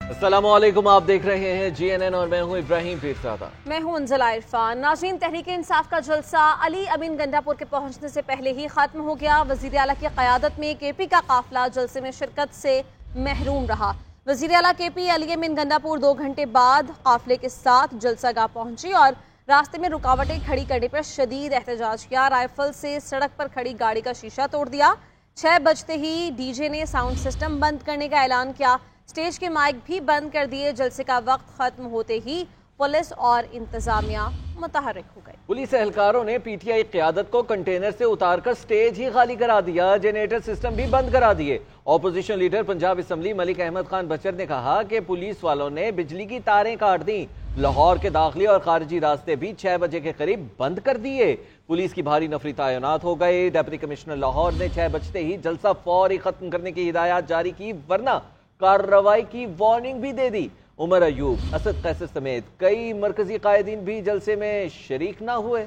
अस्सलामुअलैकुम, आप देख रहे हैं GNN और मैं हूं इब्राहिम पीरज़ादा। मैं हूं अंजला इरफान। नाज़रीन, तहरीक इंसाफ का जलसा अली अमीन गंडापुर के पहुंचने से पहले ही खत्म हो गया। वज़ीर आला की क़यादत में KP का काफिला जलसे में शिरकत से महरूम रहा। वज़ीर आला KP अली अमीन गंडापुर 2 घंटे बाद काफिले के साथ जलसा गाह पहुंची और रास्ते में रुकावटें खड़ी करने पर शदीद एहतजाज किया। राइफल से सड़क पर खड़ी गाड़ी का शीशा तोड़ दिया। 6 बजते ही DJ ने साउंड सिस्टम बंद करने का ऐलान किया। स्टेज के माइक भी बंद कर दिए। जलसे का वक्त खत्म होते ही पुलिस और इंतजामिया मुतहर्रिक हो गए। पुलिस एहलकारों ने PTI क़यादत को कंटेनर से उतारकर स्टेज ही खाली करा दिया। जनरेटर सिस्टम भी बंद करा दिए। Opposition leader Punjab assembly Malik Ahmad Khan Bachar ने कहा कि पुलिस वालों ने बिजली की तारें काट दी। लाहौर के दाखिली और खारजी रास्ते भी 6 बजे के करीब बंद कर दिए। पुलिस की भारी नफरी तैनात हो गए। डिप्टी कमिश्नर लाहौर ने 6 बजते ही जलसा फौरी खत्म करने की हिदायत जारी की, वरना कार्रवाई की वार्निंग भी दे दी। उमर अयूब, असद कैसर समेत कई मरकजी कायदीन भी जलसे में शरीक ना हुए।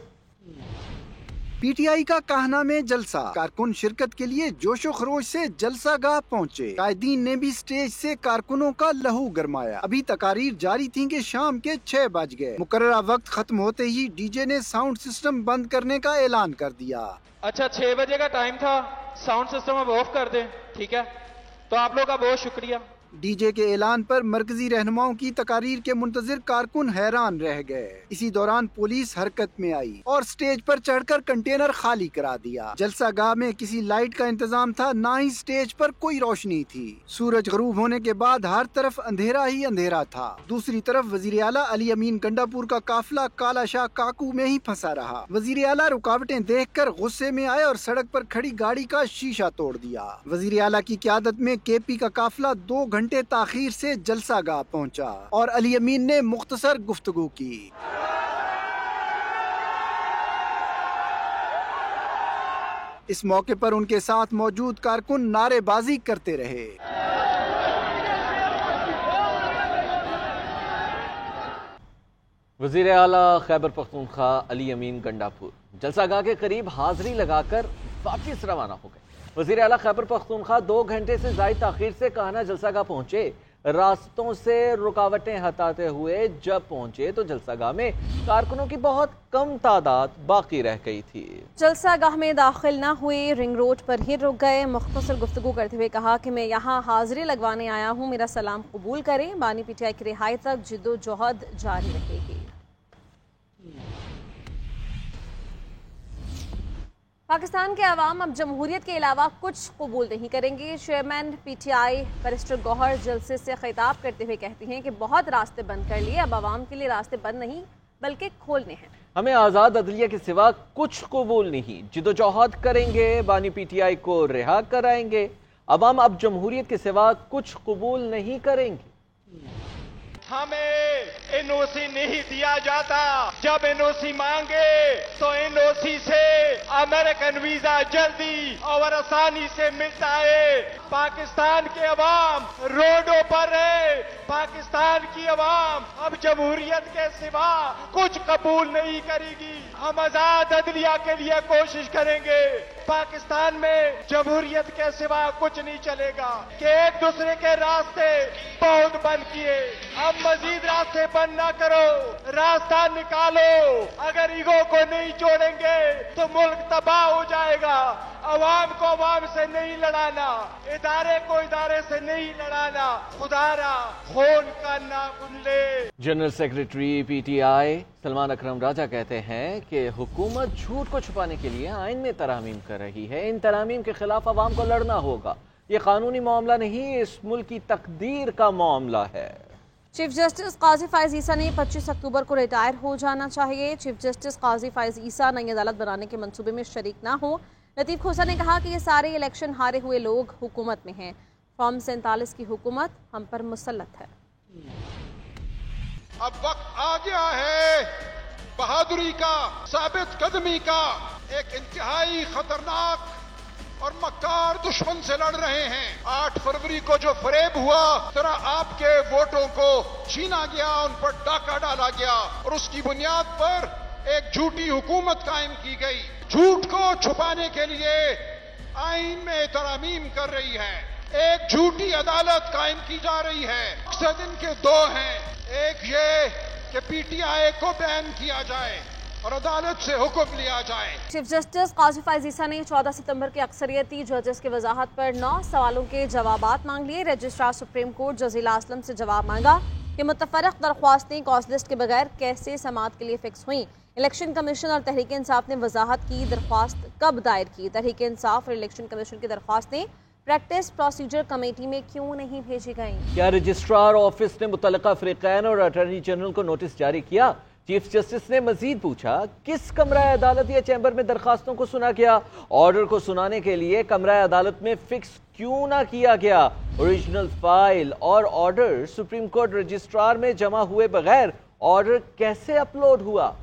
PTI का कहना में जलसा, कारकुन शिरकत के लिए जोशो खरोश से जलसा गाह पहुँचे। कायदीन ने भी स्टेज से कारकुनों का लहू गरमाया। अभी तकारीर जारी थी कि शाम के 6 बज गए। मुकर्ररा वक्त खत्म होते ही DJ ने साउंड सिस्टम बंद करने का ऐलान कर दिया। अच्छा, 6 बजे का टाइम था, साउंड सिस्टम अब ऑफ कर दें, ठीक है? तो आप लोग का बहुत शुक्रिया। DJ के ऐलान पर मरकजी रहनुमाओं की तकारीर के मुंतजिर कारकुन हैरान रह गए। इसी दौरान पुलिस हरकत में आई और स्टेज पर चढ़कर कंटेनर खाली करा दिया। जलसा गाह में किसी लाइट का इंतजाम था, ना ही स्टेज पर कोई रोशनी थी। सूरज गरूब होने के बाद हर तरफ अंधेरा ही अंधेरा था। दूसरी तरफ वजीर आला अली अमीन गंडापुर का काफिला काला शाह काकू में ही फंसा रहा। वजीर आला रुकावटें देखकर गुस्से में आए और सड़क पर खड़ी गाड़ी का शीशा तोड़ दिया। वजीर आला की क़यादत में KP का काफिला 2 घंटे ताखीर से जलसा गाह पहुंचा और अली अमीन ने मुख्तसर गुफ्तगू की। इस मौके पर उनके साथ मौजूद कारकुन नारेबाजी करते रहे। वज़ीर आला खैबर पख्तूनख्वा अली अमीन गंडापुर जलसा गाह के करीब हाजिरी लगाकर वापस रवाना हो गए। वज़ीर आला खैबर पख्तूनख्वा 2 घंटे से ज़ायद ताखीर से काहना जलसा गाह पहुंचे। रास्तों से रुकावटें हटाते हुए जब पहुंचे तो जलसा गाह में कारकुनों की बहुत कम तादाद बाकी रह गई थी। जलसा गाह में दाखिल न हुए, रिंग रोड पर ही रुक गए। मुख्तसर गुफ्तगू करते हुए कहा कि मैं यहाँ हाजिरी लगवाने आया हूँ, मेरा सलाम कबूल करें। बानी PTI की रिहाई तक जिद्दोजहद जारी रहेगी। पाकिस्तान के अवाम अब जमहूरियत के अलावा कुछ कबूल नहीं करेंगे। चेयरमैन PTI बैरिस्टर गौहर जलसे से खिताब करते हुए कहती हैं कि बहुत रास्ते बंद कर लिए, अब अवाम के लिए रास्ते बंद नहीं बल्कि खोलने हैं। हमें आज़ाद अदलिया के सिवा कुछ कबूल नहीं, जिद्दोजहद करेंगे, बानी PTI को रिहा कराएंगे। अवाम अब जमहूरियत के सिवा कुछ कबूल नहीं करेंगे। हमें NOC नहीं दिया जाता। जब NOC मांगे तो NOC से अमेरिकन वीजा जल्दी और आसानी से मिलता है। पाकिस्तान के अवाम रोडों पर है। पाकिस्तान की अवाम अब जमहूरियत के सिवा कुछ कबूल नहीं करेगी। हम आजाद अदलिया के लिए कोशिश करेंगे। पाकिस्तान में जमहूरियत के सिवा कुछ नहीं चलेगा कि एक दूसरे के रास्ते बहुत बंद किए। अब मजीद रास्ते बंद ना करो, रास्ता निकालो। अगर ईगो को नहीं जोड़ेंगे तो मुल्क तबाह हो जाएगा। अवाम को अवाम से नहीं लड़ाना, इदारे को इदारे से नहीं लड़ाना। खुदारा खून का नाखून ले। जनरल सेक्रेटरी PTI सलमान अकरम राजा कहते हैं कि हुकूमत झूठ को छुपाने के लिए आइन में तरामीम कर रही है। इन तरामीम के खिलाफ अवाम को लड़ना होगा। ये कानूनी मामला नहीं, इस मुल्क की तकदीर का मामला है। चीफ जस्टिस काजी फायज ईसा ने 25 अक्टूबर को रिटायर हो जाना चाहिए। चीफ जस्टिस काजी फायज ईसा नई अदालत बनाने के मंसूबे में शरीक ना हो। लतीफ खोसा ने कहा कि ये सारे इलेक्शन हारे हुए लोग हुकूमत में हैं। फॉर्म 47 की हुकूमत हम पर मुसल्लत है। अब वक्त आ गया है बहादुरी का, साबित कदमी का। एक इंतहाई खतरनाक और मक्कार दुश्मन से लड़ रहे हैं। 8 फरवरी को जो फरेब हुआ, तरह आपके वोटों को छीना गया, उन पर डाका डाला गया और उसकी बुनियाद पर एक झूठी हुकूमत कायम की गई। झूठ को छुपाने के लिए आइन में तरामीम कर रही है। एक झूठी अदालत कायम की जा रही है। मकसद इनके दो हैं, एक ये कि पीटीआई को बैन किया जाए और अदालत से हुक्म लिया जाए। चीफ जस्टिस काजी फाइज ईसा ने 14 सितंबर के अक्सरियती जजेस की वजाहत पर 9 सवालों के जवाबात मांग लिए। Registrar supreme court Jazila Aslam से जवाब मांगा कि मुतफरक दरख्वास्तें कॉज लिस्ट के बगैर कैसे समाअत के लिए फिक्स हुई। इलेक्शन कमीशन और तहरीक इंसाफ ने वजाहत की दरख्वास्त कब दायर की। तहरीक इंसाफ और इलेक्शन कमीशन की दरख्वास्तें प्रैक्टिस प्रोसीजर कमेटी में क्यों नहीं भेजी गई। क्या रजिस्ट्रार ऑफिस ने मुतल्लिका फरीकैन और अटॉर्नी जनरल को नोटिस जारी किया। चीफ जस्टिस ने मजीद पूछा, किस कमरा अदालत या चैम्बर में दरखास्तों को सुना गया। ऑर्डर को सुनाने के लिए कमरा अदालत में फिक्स क्यों ना किया गया। ओरिजिनल फाइल और ऑर्डर सुप्रीम कोर्ट रजिस्ट्रार में जमा हुए बगैर ऑर्डर कैसे अपलोड हुआ।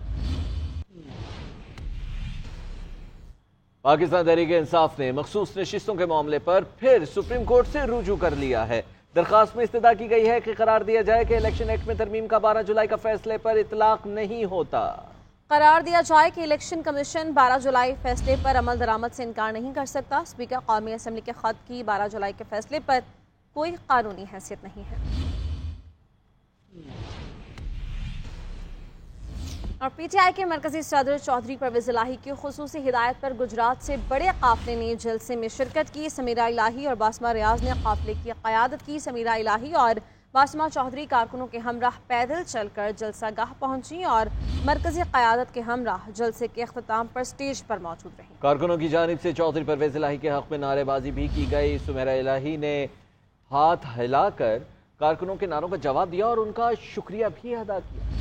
पाकिस्तान तहरीक इंसाफ ने मखसूस नशिस्तों के मामले पर फिर सुप्रीम कोर्ट से रुजू कर लिया है। दरखास्त में इस्तदा की गई है कि करार दिया जाए कि इलेक्शन एक्ट में तरमीम का 12 जुलाई का फैसले पर इतलाक नहीं होता। करार दिया जाए कि इलेक्शन कमीशन 12 जुलाई फैसले पर अमल दरामद से इनकार नहीं कर सकता। स्पीकर कौमी असम्बली के खत की 12 जुलाई के फैसले पर कोई कानूनी हैसियत नहीं है। और पीटीआई के मरकजी सदर चौधरी परवेज इलाही की खुसूसी हिदायत पर गुजरात से बड़े काफिले ने जलसे में शिरकत की। समीरा इलाही और बासमा रियाज ने काफिले की क़यादत की। समीरा इलाही और बासमा चौधरी कारकुनों के हमराह पैदल चलकर जलसा गाह पहुंची और मरकजी क़यादत के हमराह जलसे के अख्ताम पर स्टेज पर मौजूद रही। कारकुनों की जानिब से चौधरी परवेज इलाही के हक में नारेबाजी भी की गई। सुमेरा इलाही ने हाथ हिलाकर कारकुनों के नारों का जवाब दिया और उनका शुक्रिया भी अदा किया।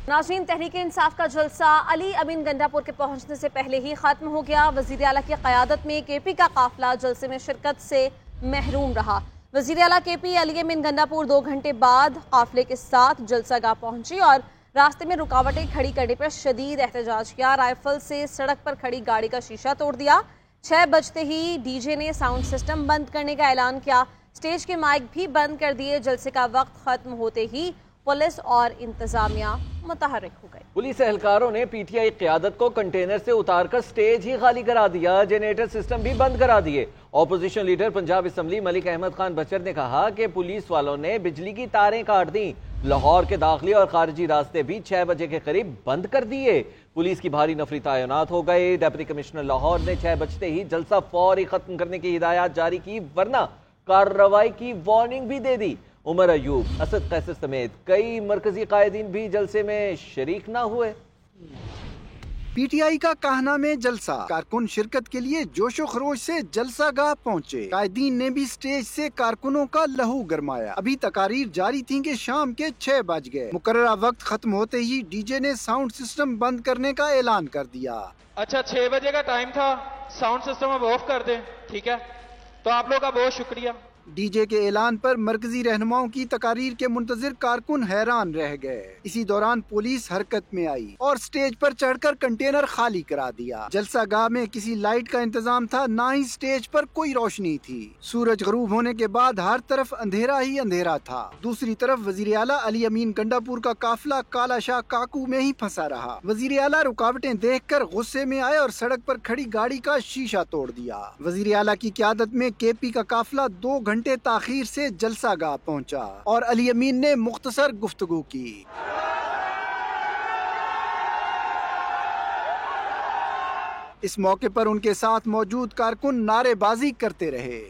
नाज़रीन, तहरीक इंसाफ का जलसा अली अमीन गंडापुर के पहुंचने से पहले ही खत्म हो गया। वजीर आला की क़यादत में केपी का काफिला जलसे में शिरकत से महरूम रहा। वजीर आला केपी अली अमीन गंडापुर 2 घंटे बाद काफिले के साथ जलसा गाह पहुंची और रास्ते में रुकावटें खड़ी करने पर शदीद एहतजाज किया। राइफल से सड़क पर खड़ी गाड़ी का शीशा तोड़ दिया। 6 बजते ही डीजे ने साउंड सिस्टम बंद करने का ऐलान किया। स्टेज के माइक भी बंद कर दिए। जलसे का वक्त खत्म होते ही पुलिस और इंतजामिया मुतहर्रिक हो गई। पुलिस एहलकारों ने पीटीआई क़यादत को कंटेनर से उतारकर स्टेज ही खाली करा दिया। जनरेटर सिस्टम भी बंद करा दिए। Opposition leader Punjab assembly Malik Ahmad Khan Bachar ने कहा कि पुलिस वालों ने बिजली की तारें काट दी। लाहौर के दाखिली और खारिजी रास्ते भी 6 बजे के करीब बंद कर दिए। पुलिस की भारी नफरी तैनात हो गई। डिप्टी कमिश्नर लाहौर ने 6 बजते ही जलसा फौरी खत्म करने की हिदायत जारी की, वरना कार्रवाई की वार्निंग भी दे दी। उमर अयूब, असद कैसर समेत कई मरकजी कायदीन भी जलसे में शरीक ना हुए। पीटीआई का कहना में जलसा कारकुन शिरकत के लिए जोशो खरोश से जलसा गाह पहुँचे। कायदीन ने भी स्टेज से कारकुनों का लहू गरमाया। अभी तकारीर जारी थी कि शाम के 6 बज गए। मुकर्ररा वक्त खत्म होते ही डीजे ने साउंड सिस्टम बंद करने का ऐलान कर दिया। अच्छा, 6 बजे का टाइम था, साउंड सिस्टम अब ऑफ कर दें, ठीक है? तो आप लोग का बहुत शुक्रिया। डीजे के ऐलान पर मरकजी रहनुमाओं की तकारीर के मुंतजिर कारकुन हैरान रह गए। इसी दौरान पुलिस हरकत में आई और स्टेज पर चढ़कर कंटेनर खाली करा दिया। जलसा गाह में किसी लाइट का इंतजाम था, ना ही स्टेज पर कोई रोशनी थी। सूरज गरूब होने के बाद हर तरफ अंधेरा ही अंधेरा था। दूसरी तरफ वजीर आला अली अमीन गंडापुर का काफिला काला शाह काकू में ही फंसा रहा। वजीर आला रुकावटें देखकर गुस्से में आए और सड़क पर खड़ी गाड़ी का शीशा तोड़ दिया। वजीर आला की क़यादत में केपी का काफिला 2 घंटे ताखीर से जलसा गाह पहुंचा और अली अमीन ने मुख्तसर गुफ्तगू की। इस मौके पर उनके साथ मौजूद कारकुन नारेबाजी करते रहे।